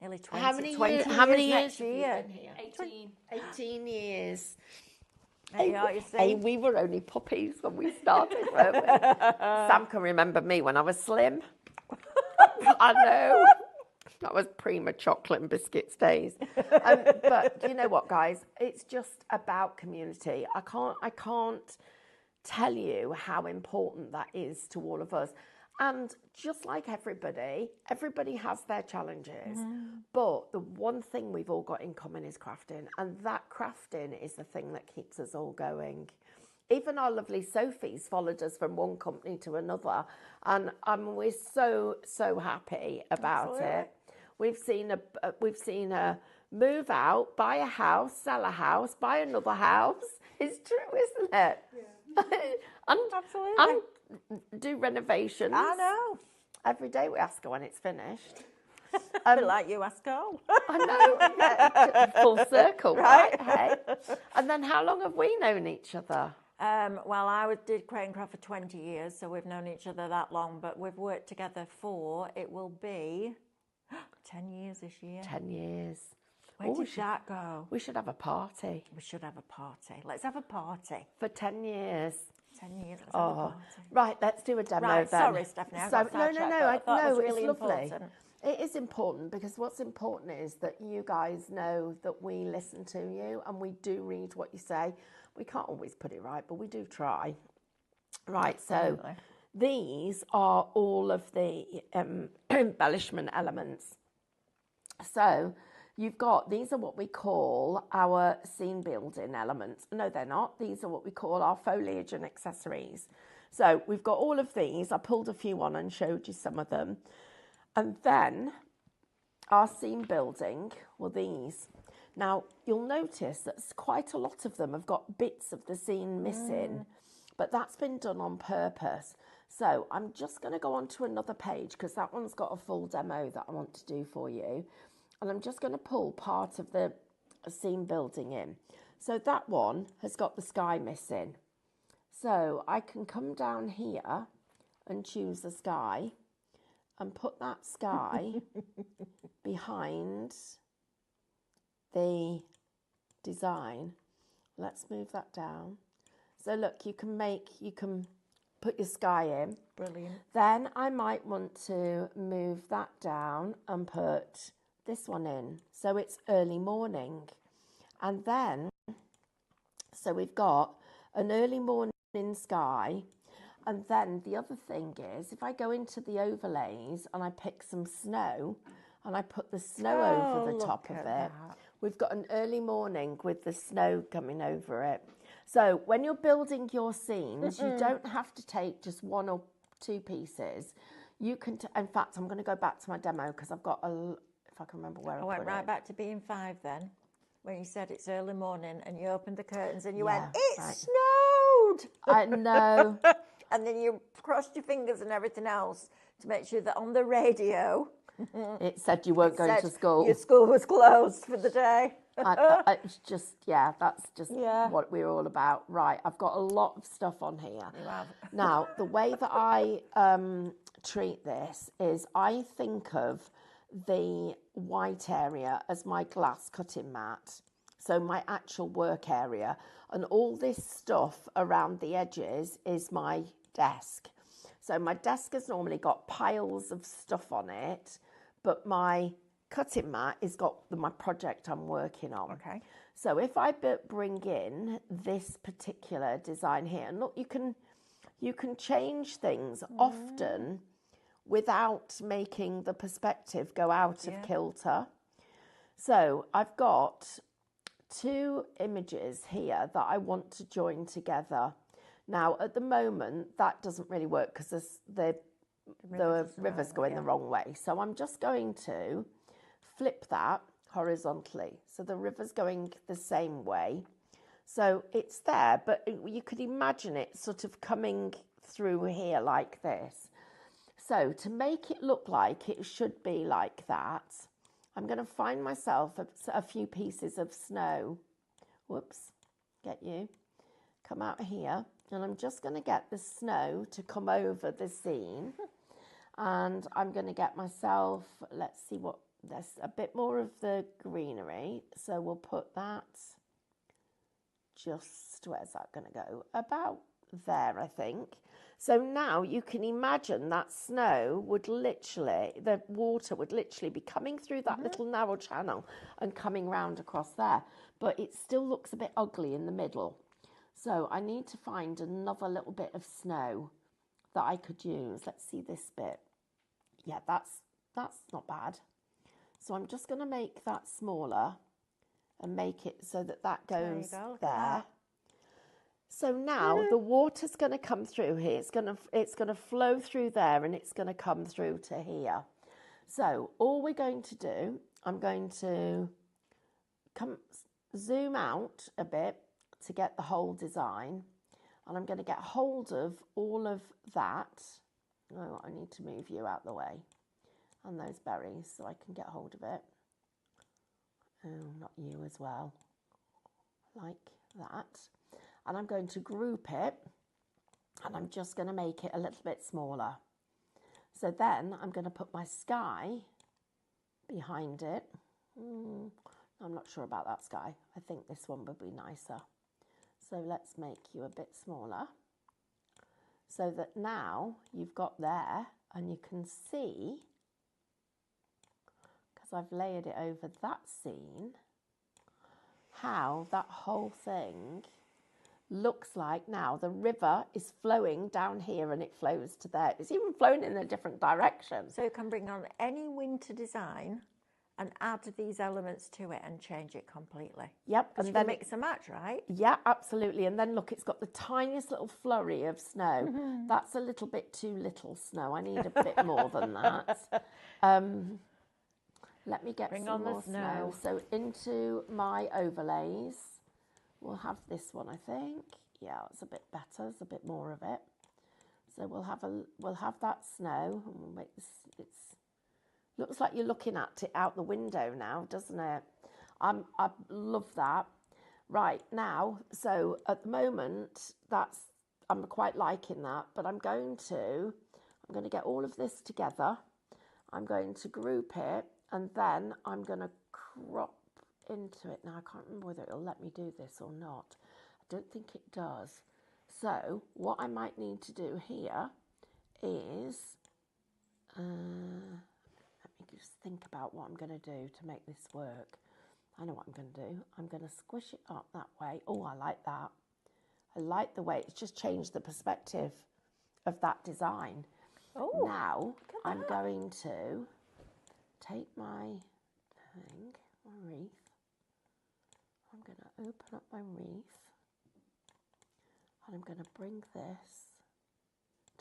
Nearly 20.
How many
20
years? How many
next
years have you
year.
been here?
18.
18 years.
There you are, you see.
Hey, we were only puppies when we started, weren't we? Sam can remember me when I was slim. I know. That was prima chocolate and biscuits days. But you know what, guys? It's just about community. I can't tell you how important that is to all of us. And just like everybody has their challenges. But the one thing we've all got in common is crafting. And that crafting is the thing that keeps us all going. Even our lovely Sophie's followed us from one company to another. And we're so, so happy about it. We've seen her move out, buy a house, sell a house, buy another house. It's true, isn't it? Yeah.
Absolutely.
And do renovations.
I know.
Every day we ask her when it's finished.
A bit like you ask go.
I know. Yeah, full circle, right? Hey. And then how long have we known each other?
Well, I did Crate & Craft for 20 years, so we've known each other that long, but we've worked together for, it will be 10 years this year.
10 years.
Where did that go?
We should have a party.
We should have a party. Let's have a party.
For 10 years.
10 years, let's have a party.
Right, let's do a demo
Right,
then.
sorry, Stephanie, I got sidetracked, but I thought it was really
it's lovely.
important.
It is important because what's important is that you guys know that we listen to you and we do read what you say. We can't always put it right, but we do try. Right, so
Absolutely.
these are all of the embellishment elements. So these are what we call our scene building elements. No, they're not. These are what we call our foliage and accessories. So we've got all of these. I pulled a few on and showed you some of them. And then our scene building were these. Now, you'll notice that quite a lot of them have got bits of the scene missing, but that's been done on purpose. So I'm just going to go on to another page because that one's got a full demo that I want to do for you. And I'm just going to pull part of the scene building in. So that one has got the sky missing. So I can come down here and choose the sky and put that sky behind the design. Let's move that down. So look, you can put your sky in.
Brilliant.
Then I might want to move that down and put this one in. So it's early morning. And then, so we've got an early morning sky. And then the other thing is, if I go into the overlays and I pick some snow and I put the snow over the top of it, we've got an early morning with the snow coming over it. So when you're building your scenes, you don't have to take just one or two pieces. You can, in fact, I'm going to go back to my demo because I've got if I can remember where I
went
put
right
it.
back to being 5 then, when you said it's early morning and you opened the curtains and you went, it snowed!
I know.
And then you crossed your fingers and everything else to make sure that on the radio
it said you weren't going to school.
Your school was closed for the day.
It's just, that's just what we're all about. Right, I've got a lot of stuff on here.
You have.
Now, the way that I treat this is I think of the white area as my glass cutting mat. So my actual work area. And all this stuff around the edges is my desk. So my desk has normally got piles of stuff on it, but my cutting mat has got my project I'm working on.
Okay.
So if I bring in this particular design here, and look, you can change things often without making the perspective go out of kilter. So I've got 2 images here that I want to join together. Now, at the moment, that doesn't really work because the river's going the wrong way. So I'm just going to flip that horizontally. So the river's going the same way. So it's there, but you could imagine it sort of coming through here like this. So to make it look like it should be like that, I'm going to find myself a few pieces of snow. Whoops, get you. Come out here, and I'm just going to get the snow to come over the scene. And I'm going to get myself, let's see what, there's a bit more of the greenery. So we'll put that just, where's that going to go? About there, I think. So now you can imagine that snow would literally, the water would literally be coming through that little narrow channel and coming round across there. But it still looks a bit ugly in the middle. So I need to find another little bit of snow that I could use. Let's see this bit. Yeah, that's not bad. So I'm just going to make that smaller and make it so that that goes there. So now the water's going to come through here. It's going to flow through there, and it's going to come through to here. So all we're going to do, I'm going to zoom out a bit to get the whole design, and I'm going to get hold of all of that. Oh, I need to move you out the way, and those berries so I can get hold of it. Oh, not you as well, like that. And I'm going to group it, and I'm just going to make it a little bit smaller. So then I'm going to put my sky behind it. I'm not sure about that sky. I think this one would be nicer. So let's make you a bit smaller, so that now you've got there, and you can see, because I've layered it over that scene, how that whole thing looks like. Now the river is flowing down here and it flows to there. It's even flowing in a different direction.
So you can bring on any winter design and add these elements to it and change it completely.
Yep.
And then mix and match, right?
Yeah, absolutely. And then look, it's got the tiniest little flurry of snow. That's a little bit too little snow. I need a bit more than that. Let me get some more snow. So into my overlays, we'll have this one, I think. Yeah, it's a bit better. It's a bit more of it. So we'll have that snow, and we'll make this. Looks like you're looking at it out the window now, doesn't it? I love that. Right now, so at the moment, I'm quite liking that. But I'm going to get all of this together. I'm going to group it, and then I'm going to crop into it. Now I can't remember whether it'll let me do this or not. I don't think it does. So what I might need to do here is let me just think about what I'm going to do to make this work. I know what I'm going to do. I'm going to squish it up that way. Oh, I like that. I like the way it's just changed the perspective of that design. Oh, now I'm going to take my thing, my wreath. I'm going to open up my wreath, and I'm going to bring this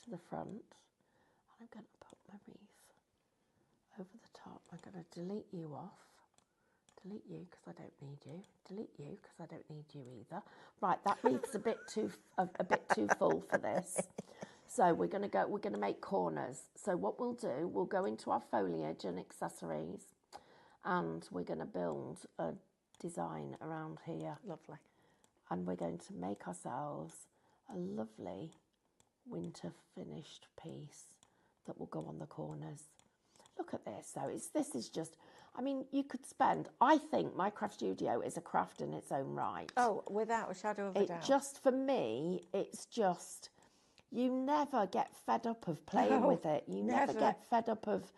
to the front, and I'm going to put my wreath over the top. I'm going to delete you off. Delete you because I don't need you. Delete you because I don't need you either. Right, that wreath's a bit too full for this. So we're going to make corners. So what we'll do, we'll go into our foliage and accessories, and we're going to build a design around here. Lovely. And we're going to make ourselves a lovely winter finished piece that will go on the corners. Look at this. So this is just, I mean, you could spend, I think my craft studio is a craft in its own right. Oh, without a shadow of a doubt. Just for me, it's just, you never get fed up of playing with it. You never get fed up of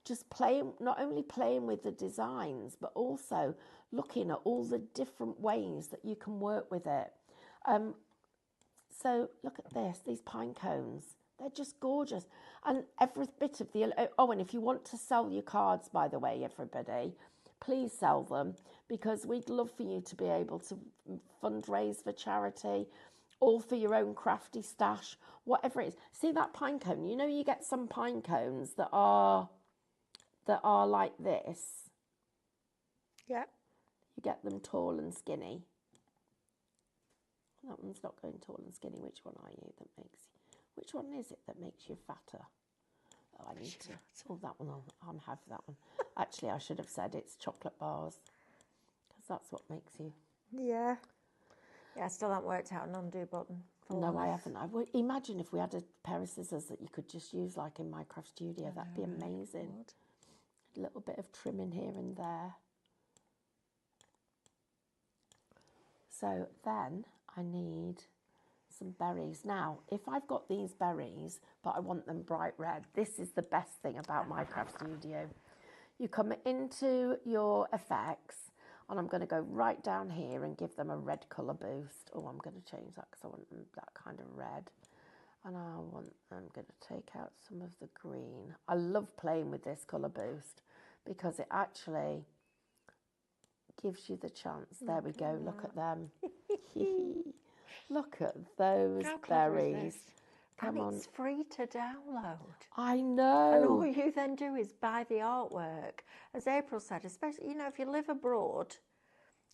just playing, not only playing with the designs, but also looking at all the different ways that you can work with it. So look at this, these pine cones. They're just gorgeous. And every bit of the... Oh, and if you want to sell your cards, by the way, everybody, please sell them, because we'd love for you to be able to fundraise for charity or for your own crafty stash, whatever it is. See that pine cone? You know, you get some pine cones that are like this. Yeah. You get them tall and skinny. That one's not going tall and skinny. Which one are you that makes you... Which one is it that makes you fatter? Oh, I need to... Oh, that one. I'll have that one. Actually, I should have said it's chocolate bars, because that's what makes you... Yeah. Yeah, I still haven't worked out an undo button. No, I haven't. I would imagine if we had a pair of scissors that you could just use like in Minecraft Studio, that'd be amazing. A little bit of trimming here and there. So then I need some berries. Now, if I've got these berries, but I want them bright red, this is the best thing about Minecraft Studio. You come into your effects, and I'm going to go right down here and give them a red colour boost. Oh, I'm going to change that because I want them that kind of red. And I'm going to take out some of the green. I love playing with this colour boost because it actually gives you the chance. There we go. Look at them. Look at those berries. Come on.
It's free to download.
I know.
And all you then do is buy the artwork. As April said, especially, you know, if you live abroad,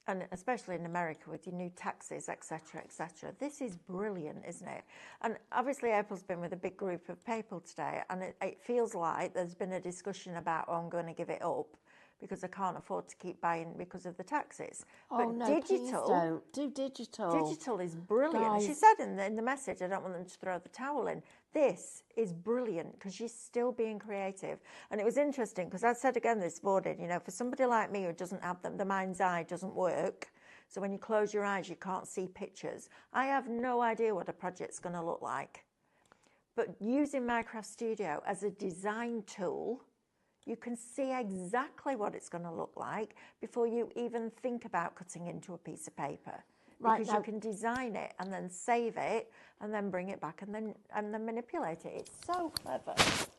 and especially in America with your new taxes, etc., etc., this is brilliant, isn't it? And obviously April's been with a big group of people today, and it feels like there's been a discussion about, oh, I'm going to give it up because I can't afford to keep buying because of the taxes.
Oh,
but
no,
digital,
please don't. Do digital.
Digital is brilliant.
Guys.
She said in the message, I don't want them to throw the towel in. This is brilliant because she's still being creative. And it was interesting because I said again this morning, you know, for somebody like me who doesn't have them, the mind's eye doesn't work. So when you close your eyes, you can't see pictures. I have no idea what a project's going to look like. But using Minecraft Studio as a design tool, you can see exactly what it's going to look like before you even think about cutting into a piece of paper. Because you can design it and then save it and then bring it back and then manipulate it. It's so clever.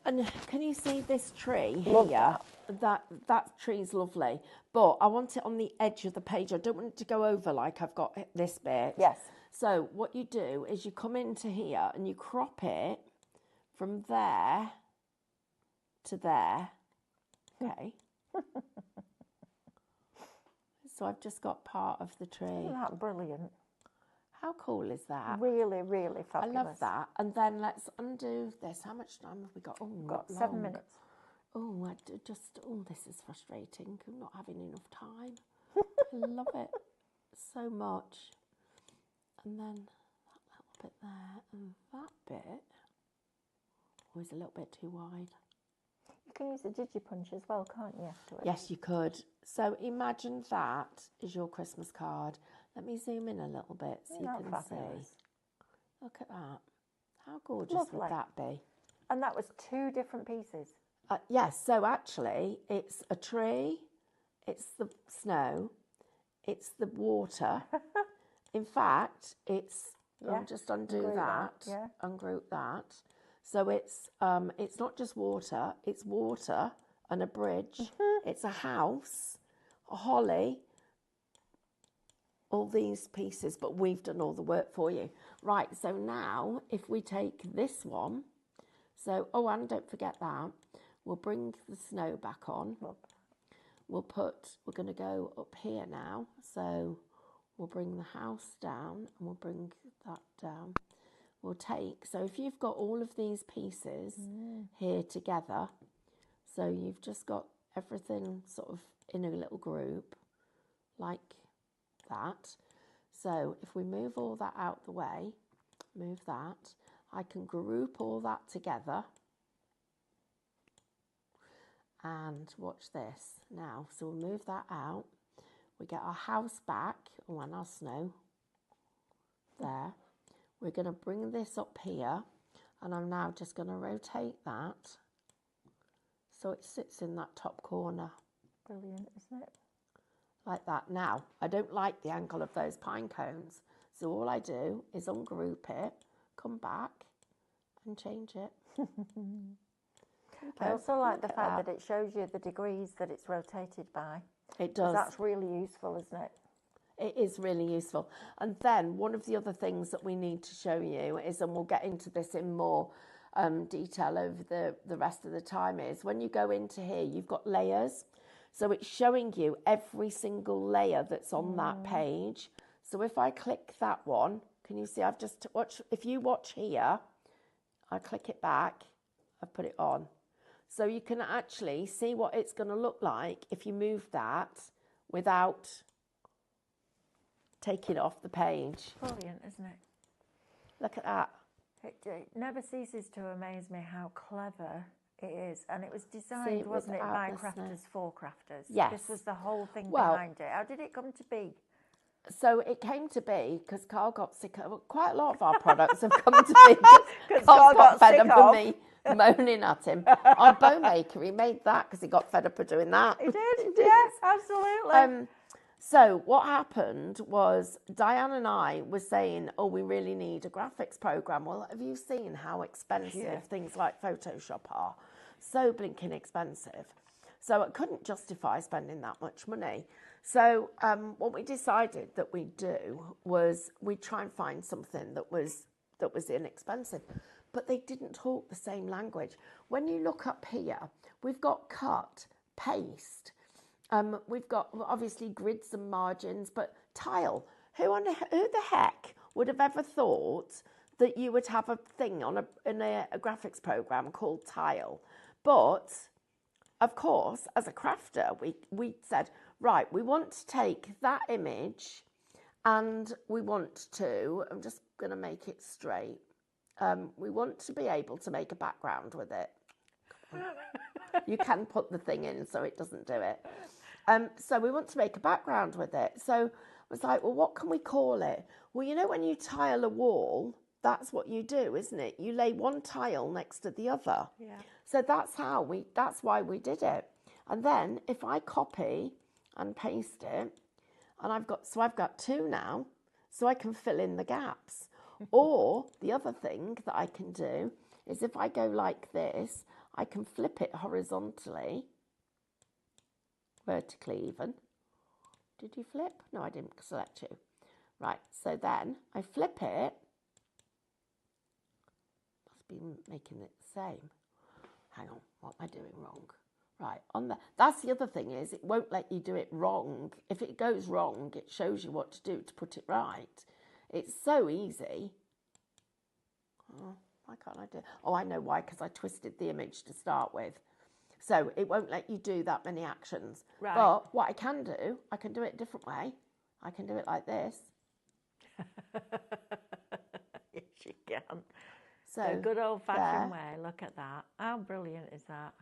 And can you see this tree here? That tree's lovely, but I want it on the edge of the page. I don't want it to go over like I've got this bit.
Yes.
So what you do is you come into here and you crop it from there to there. Okay. So I've just got part of the tree.
Isn't that brilliant?
How cool is that?
Really, really fabulous.
I love that. And then let's undo this. How much time have we got? Oh,
we've got 7 minutes.
Oh, this is frustrating. I'm not having enough time. I love it so much. And then that little bit there and that bit was a little bit too wide.
You can use a digipunch as well, can't you, afterwards?
Yes, you could. So imagine that is your Christmas card. Let me zoom in a little bit so you can see. Look at that. How gorgeous would that be?
And that was 2 different pieces.
Yes, so actually it's a tree, it's the snow, it's the water. In fact, it's, I'll just undo that, ungroup that. So it's not just water, it's water and a bridge, it's a house, a holly, all these pieces, but we've done all the work for you. Right, so now if we take this one, so, oh, and don't forget that, we'll bring the snow back on. We're going to go up here now, so we'll bring the house down and we'll bring that down. We'll take, so if you've got all of these pieces here together, so you've just got everything sort of in a little group like that. So if we move all that out the way, move that, I can group all that together. And watch this now. So we'll move that out. We get our house back, and our snow there. We're going to bring this up here, and I'm now just going to rotate that so it sits in that top corner.
Brilliant, isn't it?
Like that. Now, I don't like the angle of those pine cones, so all I do is ungroup it, come back, and change it.
I also like the fact that it shows you the degrees that it's rotated by.
It does.
That's really useful, isn't it?
It is really useful. And then one of the other things that we need to show you is, and we'll get into this in more detail over the rest of the time, is when you go into here, you've got layers. So it's showing you every single layer that's on that page. So if I click that one, can you see I've just watched, if you watch here, I click it back, I've put it on. So you can actually see what it's going to look like if you move that without taking it off the page.
Brilliant, isn't it?
Look at that.
It never ceases to amaze me how clever it is. And it was designed, wasn't it, by crafters for crafters?
Yes.
This was the whole thing behind it. How did it come to be?
So it came to be because Carl got sick of quite a lot of our products have come to be because Carl got fed up of me moaning at him. Our bow maker, he made that because he got fed up of doing that.
He did, yes, absolutely.
So what happened was Diane and I were saying, oh, we really need a graphics program. Well, have you seen how expensive things like Photoshop are? So blinking expensive. So I couldn't justify spending that much money. So what we decided that we'd do was we'd try and find something that was inexpensive. But they didn't talk the same language. When you look up here, we've got cut, paste. We've got obviously grids and margins, but tile. Who the heck would have ever thought that you would have a thing in a graphics program called tile? But of course, as a crafter, we said, right, we want to take that image, and we want to. I'm just going to make it straight. We want to be able to make a background with it. You can put the thing in so it doesn't do it. So we want to make a background with it. So I was like, well, what can we call it? Well, you know, when you tile a wall, that's what you do, isn't it? You lay one tile next to the other. Yeah. So that's why we did it. And then if I copy and paste it, and I've got two now, so I can fill in the gaps. Or the other thing that I can do is if I go like this, I can flip it horizontally, vertically even. Did you flip? No, I didn't select you. Right, so then I flip it. Must be making it the same. Hang on, what am I doing wrong? Right, that's the other thing is it won't let you do it wrong. If it goes wrong, it shows you what to do to put it right. It's so easy. Oh, why can't I do it? Oh, I know why, because I twisted the image to start with. So it won't let you do that many actions. Right. But what I can do it a different way. I can do it like this.
Yes, you can. So the good old-fashioned way. Look at that. How brilliant is that?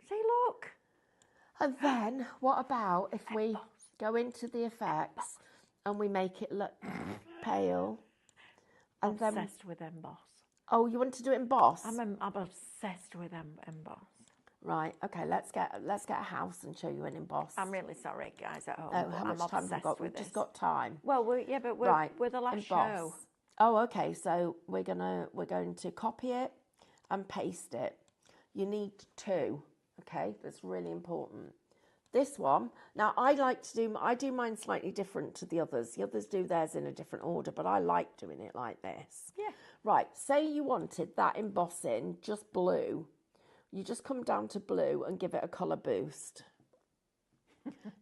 See, look.
And then what about if we go into the effects and we make it look pale?
And obsessed with emboss.
Oh, you want to do it emboss?
I'm obsessed with emboss.
Right. Okay. Let's get a house and show you an emboss.
I'm really sorry, guys at home.
Oh, how much time have we got? We've just got time.
Well, we're the last show.
Oh, okay. So we're going to copy it and paste it. You need two. Okay, that's really important. This one, now I do mine slightly different to the others. The others do theirs in a different order, but I like doing it like this.
Yeah.
Right, say you wanted that embossing just blue. You just come down to blue and give it a colour boost.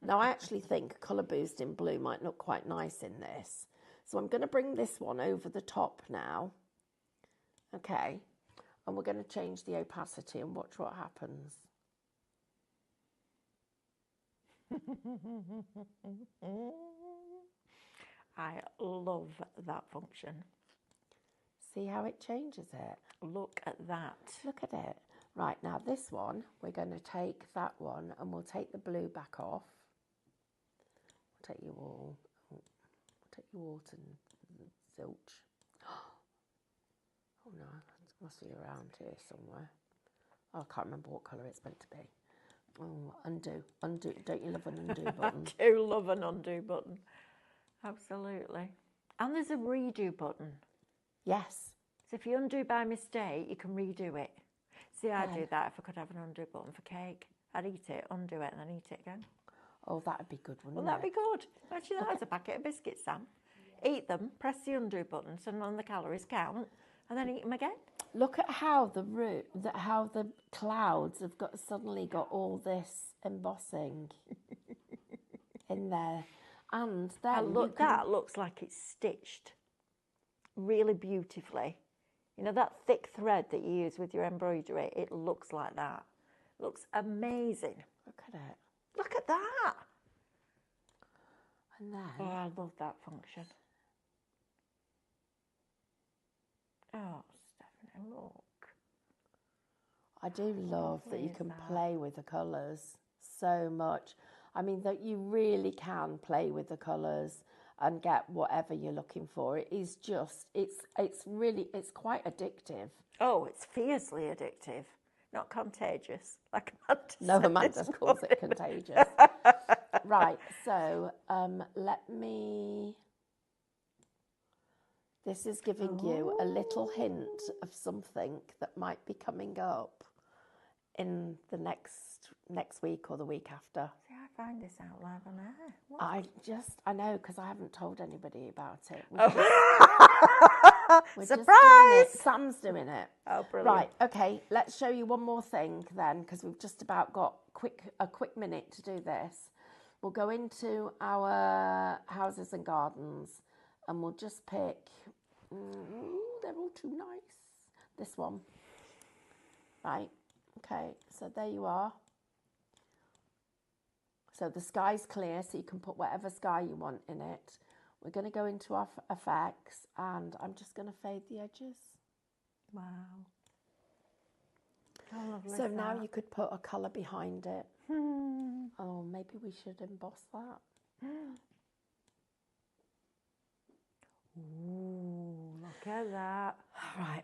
Now I actually think a colour boost in blue might look quite nice in this. So I'm going to bring this one over the top now. Okay, and we're going to change the opacity and watch what happens.
I love that function.
See how it changes it?
Look at that.
Look at it. Right, now this one, we're going to take that one and we'll take the blue back off. We'll take you all to zilch. Oh no, it must be around here somewhere. Oh, I can't remember what colour it's meant to be. Oh, undo. Don't you love an undo button?
I do love an undo button. Absolutely. And there's a redo button.
Yes.
So if you undo by mistake, you can redo it. See, I'd do that if I could have an undo button for cake. I'd eat it, undo it, and then eat it again.
Oh, that'd be good, wouldn't it?
Well, that'd be good. Actually, that was a packet of biscuits, Sam. Eat them, press the undo button, so none of the calories count, and then eat them again.
Look at how the clouds have suddenly got all this embossing in there, and then
that looks like it's stitched really beautifully. You know that thick thread that you use with your embroidery? It looks like that. It looks amazing.
Look at it.
Look at that.
And then
I love that function. Oh, Stephanie, look.
I do love that you can play with the colours so much. I mean, that you really can play with the colours and get whatever you're looking for. It is just, it's quite addictive.
Oh, it's fiercely addictive. Not contagious, like Amanda
No,
said
Amanda
this
calls it
morning.
contagious. Right, so let me... This is giving you a little hint of something that might be coming up in the next week or the week after.
See, I find this out live on air. What?
I know, because I haven't told anybody about it. We're
Surprise!
just doing it. Sam's doing it.
Oh, brilliant.
Right, okay, let's show you one more thing then, because we've just about got a quick minute to do this. We'll go into our houses and gardens, and we'll just pick, they're all too nice. This one. Right, okay, so there you are. So the sky's clear, so you can put whatever sky you want in it. We're going to go into our effects, and I'm just going to fade the edges.
Wow. How lovely
So
is
now
that?
you could put a colour behind it. Oh, maybe we should emboss that.
Ooh, look at that.
Right.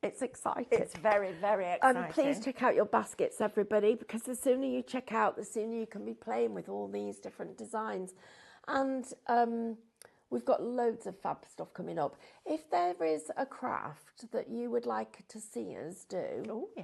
It's exciting.
It's very, very exciting.
And please check out your baskets, everybody, because the sooner you check out, the sooner you can be playing with all these different designs. And we've got loads of fab stuff coming up. If there is a craft that you would like to see us do,
Oh, yeah.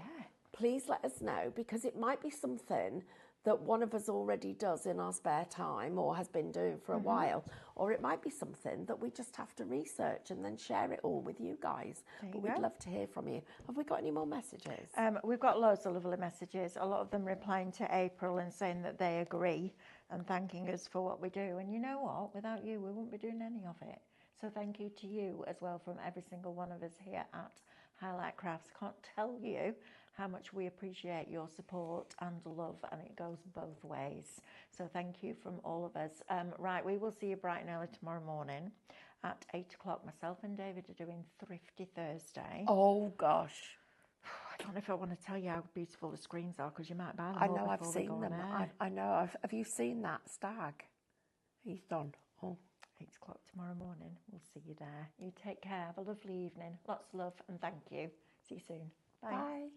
please let us know, because it might be something that one of us already does in our spare time or has been doing for a while, or it might be something that we just have to research and then share it all with you guys. But we'd love to hear from you. Have we got any more messages?
We've got loads of lovely messages, a lot of them replying to April and saying that they agree and thanking us for what we do. And you know what? Without you, we wouldn't be doing any of it. So thank you to you as well from every single one of us here at Highlight Crafts. Can't tell you how much we appreciate your support and love, and it goes both ways. So thank you from all of us. Right, we will see you bright and early tomorrow morning at 8 o'clock. Myself and David are doing Thrifty Thursday.
Oh, gosh.
I don't know if I want to tell you how beautiful the screens are, because you might buy them.
I know, I've seen them. I know. Have you seen that stag? He's done. Oh.
8 o'clock tomorrow morning. We'll see you there. You take care. Have a lovely evening. Lots of love and thank you. See you soon. Bye.
Bye.